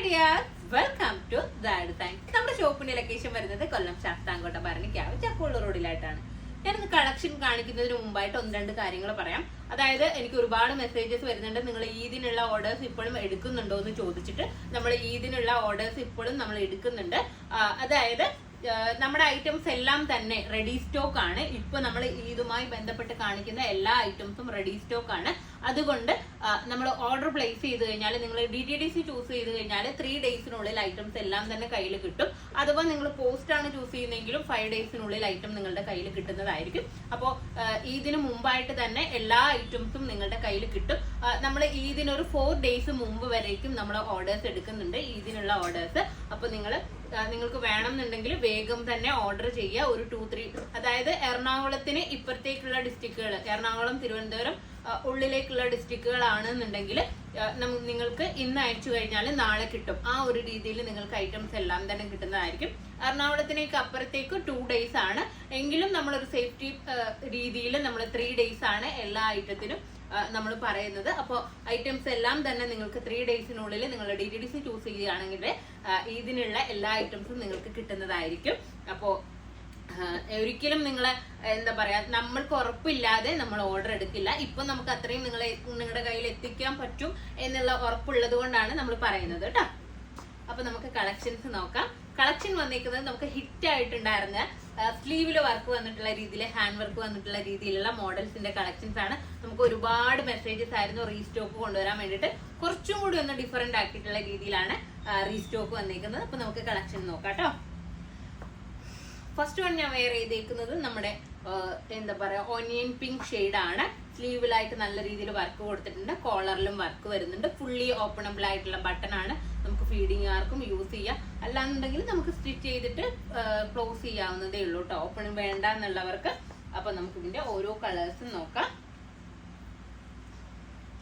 Dear, welcome to നമ്മുടെ ഷോപ്പിന്റെ location വരുന്നത് കൊല്ലം ശാസ്താംകോട്ട ഭരണിക്കാവ് ചക്കുള്ള റോഡിലായിട്ടാണ്. ഞാനിന്ന് കളക്ഷൻ കാണിക്കുന്നതിന് മുമ്പായിട്ട് ഒന്ന് രണ്ട് കാര്യങ്ങൾ പറയാം. അതായത് എനിക്ക് ഒരുപാട് മെസ്സേജസ് വരുന്നുണ്ട്, നിങ്ങൾ ഈദിനുള്ള ഓർഡേഴ്സ് ഇപ്പോഴും എടുക്കുന്നുണ്ടോ എന്ന് ചോദിച്ചിട്ട്. നമ്മൾ ഈദിനുള്ള ഓർഡേഴ്സ് ഇപ്പോഴും നമ്മൾ എടുക്കുന്നുണ്ട്. അതായത് നമ്മുടെ ഐറ്റംസ് എല്ലാം തന്നെ റെഡി സ്റ്റോക്ക് ആണ്. ഇപ്പൊ നമ്മൾ ഈദുമായി ബന്ധപ്പെട്ട് കാണിക്കുന്ന എല്ലാ ഐറ്റംസും റെഡി സ്റ്റോക്ക് ആണ്. അതുകൊണ്ട് നമ്മൾ ഓർഡർ പ്ലേസ് ചെയ്ത് കഴിഞ്ഞാൽ, നിങ്ങൾ DTDC ചൂസ് ചെയ്ത് കഴിഞ്ഞാൽ 3 ഡേയ്സിനുള്ളിൽ ഐറ്റംസ് എല്ലാം തന്നെ കയ്യിൽ കിട്ടും. അഥവാ നിങ്ങൾ പോസ്റ്റ് ആണ് ചൂസ് ചെയ്യുന്നതെങ്കിലും 5 ഡേയ്സിനുള്ളിൽ ഐറ്റം നിങ്ങളുടെ കയ്യിൽ കിട്ടുന്നതായിരിക്കും. അപ്പോൾ ഈദിന് മുമ്പായിട്ട് തന്നെ എല്ലാ ഐറ്റംസും നിങ്ങളുടെ കയ്യിൽ കിട്ടും. നമ്മൾ ഈദിനൊരു 4 ഡേയ്സ് മുമ്പ് വരേക്കും നമ്മൾ ഓർഡേഴ്സ് എടുക്കുന്നുണ്ട്, ഈദിനുള്ള ഓർഡേഴ്സ്. അപ്പോൾ നിങ്ങൾക്ക് വേണമെന്നുണ്ടെങ്കിൽ വേഗം തന്നെ ഓർഡർ ചെയ്യുക. ഒരു 2-3, അതായത് എറണാകുളത്തിന് ഇപ്പുറത്തേക്കുള്ള ഡിസ്ട്രിക്റ്റുകൾ, എറണാകുളം, തിരുവനന്തപുരം ഉള്ളിലേക്കുള്ള ഡിസ്ട്രിക്റ്റുകളാണെന്നുണ്ടെങ്കിൽ നിങ്ങൾക്ക് ഇന്ന് അയച്ചു കഴിഞ്ഞാൽ നാളെ കിട്ടും. ആ ഒരു രീതിയിൽ നിങ്ങൾക്ക് ഐറ്റംസ് എല്ലാം തന്നെ കിട്ടുന്നതായിരിക്കും. എറണാകുളത്തിനേക്ക് അപ്പുറത്തേക്ക് 2 ഡേയ്സ് ആണ്. എങ്കിലും നമ്മളൊരു സേഫ്റ്റി രീതിയിൽ നമ്മൾ 3 ഡേയ്സ് ആണ് എല്ലാ ഐറ്റത്തിനും നമ്മൾ പറയുന്നത്. അപ്പോൾ ഐറ്റംസ് എല്ലാം തന്നെ നിങ്ങൾക്ക് 3 ഡേയ്സിനുള്ളിൽ നിങ്ങൾ DTDC ചൂസ് ചെയ്യുകയാണെങ്കിൽ ഇതിനുള്ള എല്ലാ ഐറ്റംസും നിങ്ങൾക്ക് കിട്ടുന്നതായിരിക്കും. അപ്പോൾ ഒരിക്കലും നിങ്ങളെ എന്താ പറയാ, നമ്മൾക്ക് ഉറപ്പില്ലാതെ നമ്മൾ ഓർഡർ എടുക്കില്ല. ഇപ്പൊ നമുക്ക് അത്രയും നിങ്ങളുടെ കയ്യിൽ എത്തിക്കാൻ പറ്റും എന്നുള്ള ഉറപ്പുള്ളത് കൊണ്ടാണ് നമ്മൾ പറയുന്നത് കേട്ടോ. അപ്പൊ നമുക്ക് കളക്ഷൻസ് നോക്കാം. കളക്ഷൻ വന്നിരിക്കുന്നത് നമുക്ക് ഹിറ്റ് ആയിട്ടുണ്ടായിരുന്ന സ്ലീവില് വർക്ക് വന്നിട്ടുള്ള രീതിയിൽ, ഹാൻഡ് വർക്ക് വന്നിട്ടുള്ള രീതിയിലുള്ള മോഡൽസിന്റെ കളക്ഷൻസ് ആണ്. നമുക്ക് ഒരുപാട് മെസ്സേജസ് ആയിരുന്നു റീസ്റ്റോക്ക് കൊണ്ടുവരാൻ വേണ്ടിയിട്ട്. കുറച്ചും കൂടി ഒന്ന് ഡിഫറെന്റ് ആക്കിയിട്ടുള്ള രീതിയിലാണ് റീസ്റ്റോക്ക് വന്നിരിക്കുന്നത്. അപ്പൊ നമുക്ക് കളക്ഷൻ നോക്കാം കേട്ടോ. ഫസ്റ്റ് വൺ ഞാൻ വെയർ ചെയ്തേക്കുന്നത് നമ്മുടെ എന്താ പറയാ, ഓനിയൻ പിങ്ക് ഷെയ്ഡ് ആണ്. സ്ലീവിലായിട്ട് നല്ല രീതിയിൽ വർക്ക് കൊടുത്തിട്ടുണ്ട്, കോളറിലും വർക്ക് വരുന്നുണ്ട്. ഫുള്ളി ഓപ്പണബിൾ ആയിട്ടുള്ള ബട്ടൺ ആണ്. നമുക്ക് ഫീഡിങ് ആർക്കും യൂസ് ചെയ്യാം, അല്ലാന്നുണ്ടെങ്കിൽ നമുക്ക് സ്റ്റിച്ച് ചെയ്തിട്ട് ക്ലോസ് ചെയ്യാവുന്നതേ ഉള്ളൂ കേട്ടോ, ഓപ്പൺ വേണ്ട എന്നുള്ളവർക്ക്. അപ്പൊ നമുക്ക് ഇതിന്റെ ഓരോ കളേഴ്സും നോക്കാം.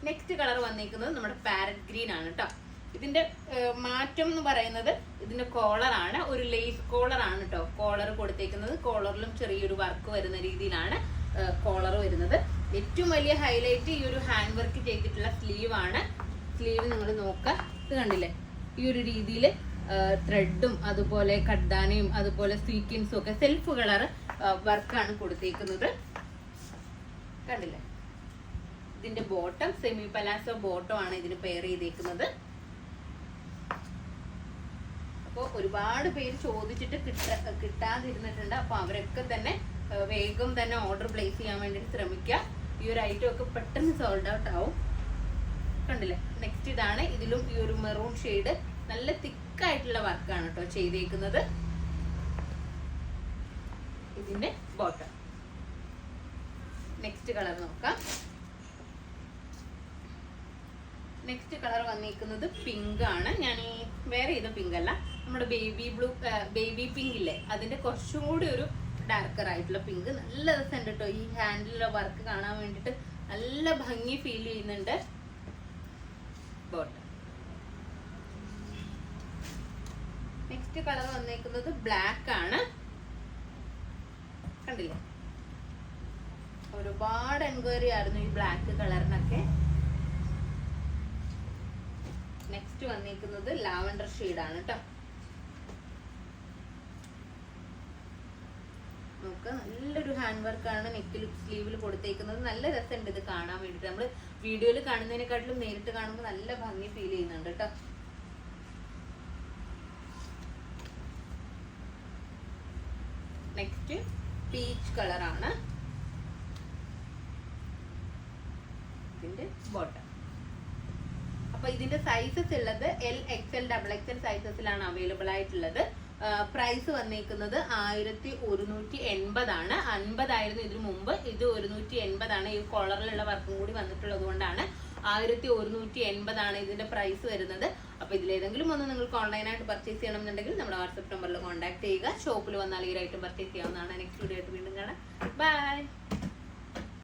നെക്സ്റ്റ് കളർ വന്നിരിക്കുന്നത് നമ്മുടെ പാരറ്റ് ഗ്രീൻ ആണ് കേട്ടോ. ഇതിന്റെ മാറ്റം എന്ന് പറയുന്നത് ഇതിന്റെ കോളർ ആണ്. ഒരു ലേസ് കോളർ ആണ് കേട്ടോ കോളർ കൊടുത്തേക്കുന്നത്. കോളറിലും ചെറിയൊരു വർക്ക് വരുന്ന രീതിയിലാണ് കോളർ വരുന്നത്. ഏറ്റവും വലിയ ഹൈലൈറ്റ് ഈ ഒരു ഹാൻഡ് വർക്ക് ചെയ്തിട്ടുള്ള സ്ലീവ് ആണ്. സ്ലീവ് നിങ്ങൾ നോക്കുക, ഇത് കണ്ടില്ലേ, ഈ ഒരു രീതിയിൽ ത്രെഡും അതുപോലെ കഡ്ദാനയും അതുപോലെ സീക്വൻസും ഒക്കെ സെൽഫ് കളർ വർക്കാണ് കൊടുത്തേക്കുന്നത്. കണ്ടില്ലേ, ഇതിന്റെ ബോട്ടം സെമി പലാസോ ബോട്ടം ആണ് ഇതിന് പെയർ ചെയ്തേക്കുന്നത്. അപ്പോൾ ഒരുപാട് പേര് ചോദിച്ചിട്ട് കിട്ടാതിരുന്നിട്ടുണ്ട്. അപ്പൊ അവരൊക്കെ തന്നെ വേഗം തന്നെ ഓർഡർ പ്ലേസ് ചെയ്യാൻ വേണ്ടിട്ട് ശ്രമിക്കുക. ഈ ഒരു ഐറ്റം ഒക്കെ പെട്ടെന്ന് സോൾഡ് ഔട്ട് ആവും. കണ്ടില്ലേ, നെക്സ്റ്റ് ഇതാണ്. ഇതിലും ഈ ഒരു മെറൂൺ ഷെയ്ഡ് നല്ല തിക്കായിട്ടുള്ള വർക്കാണ് കേട്ടോ ചെയ്തേക്കുന്നത്. ഇതിന്റെ ബോട്ടം. നെക്സ്റ്റ് കളർ നോക്കാം. നെക്സ്റ്റ് കളർ വന്നിരിക്കുന്നത് പിങ്ക് ആണ്. ഞാൻ ഈ വേറെ ചെയ്ത പിങ്ക് അല്ല, നമ്മുടെ ബേബി പിങ്ക് ഇല്ലേ, അതിന്റെ കുറച്ചും കൂടി ഒരു ഡാർക്കർ ആയിട്ടുള്ള പിങ്ക്. നല്ല രസമുണ്ട് കേട്ടോ, ഈ ഹാൻഡിലുള്ള വർക്ക് കാണാൻ വേണ്ടിട്ട് നല്ല ഭംഗി ഫീൽ ചെയ്യുന്നുണ്ട്. ബോട്ടം. നെക്സ്റ്റ് കളർ വന്നിരിക്കുന്നത് ബ്ലാക്ക് ആണ്. കണ്ടില്ലേ, ഒരുപാട് എൻക്വയറി ആയിരുന്നു ഈ ബ്ലാക്ക് കളറിനൊക്കെ. നെക്സ്റ്റ് വന്നിരിക്കുന്നത് ലാവൻഡർ ഷെയ്ഡ് ആണ് കേട്ടോ. നമുക്ക് നല്ലൊരു ഹാൻഡ് വർക്കാണ് നെക്കിൽ സ്ലീവിൽ കൊടുത്തേക്കുന്നത്. നല്ല രസമുണ്ട് ഇത് കാണാൻ വേണ്ടിട്ട്. നമ്മൾ വീഡിയോയിൽ കാണുന്നതിനെക്കാട്ടിലും നേരിട്ട് കാണുമ്പോൾ നല്ല ഭംഗി ഫീൽ ചെയ്യുന്നുണ്ട് കേട്ടോ. നെക്സ്റ്റ് പീച്ച് കളർ ആണ്. ഇതിന്റെ ബോട്ടം. അപ്പൊ ഇതിന്റെ സൈസസ് ഉള്ളത് L, XL, XXL സൈസസിലാണ് അവൈലബിൾ ആയിട്ടുള്ളത്. പ്രൈസ് വന്നിരിക്കുന്നത് 1180 ആണ്. 50 ആയിരുന്നു ഇതിനു മുമ്പ്, ഇത് 180 ആണ്. ഈ കോളറിലുള്ള വർക്കും കൂടി വന്നിട്ടുള്ളത് കൊണ്ടാണ് 1180 ആണ് ഇതിന്റെ പ്രൈസ് വരുന്നത്. അപ്പൊ ഇതിലേതെങ്കിലും ഒന്ന് നിങ്ങൾക്ക് ഓൺലൈനായിട്ട് പർച്ചേസ് ചെയ്യണമെന്നുണ്ടെങ്കിൽ നമ്മുടെ വാട്സ്ആപ്പ് നമ്പറിൽ കോൺടാക്ട് ചെയ്യുക. ഷോപ്പിൽ വന്നാൽ ഈ ഐറ്റം പർച്ചേസ് ചെയ്യാവുന്നതാണ്. നെക്സ്റ്റ് വീഡിയോ ആയിട്ട് വീണ്ടും കാണാം. ബൈ.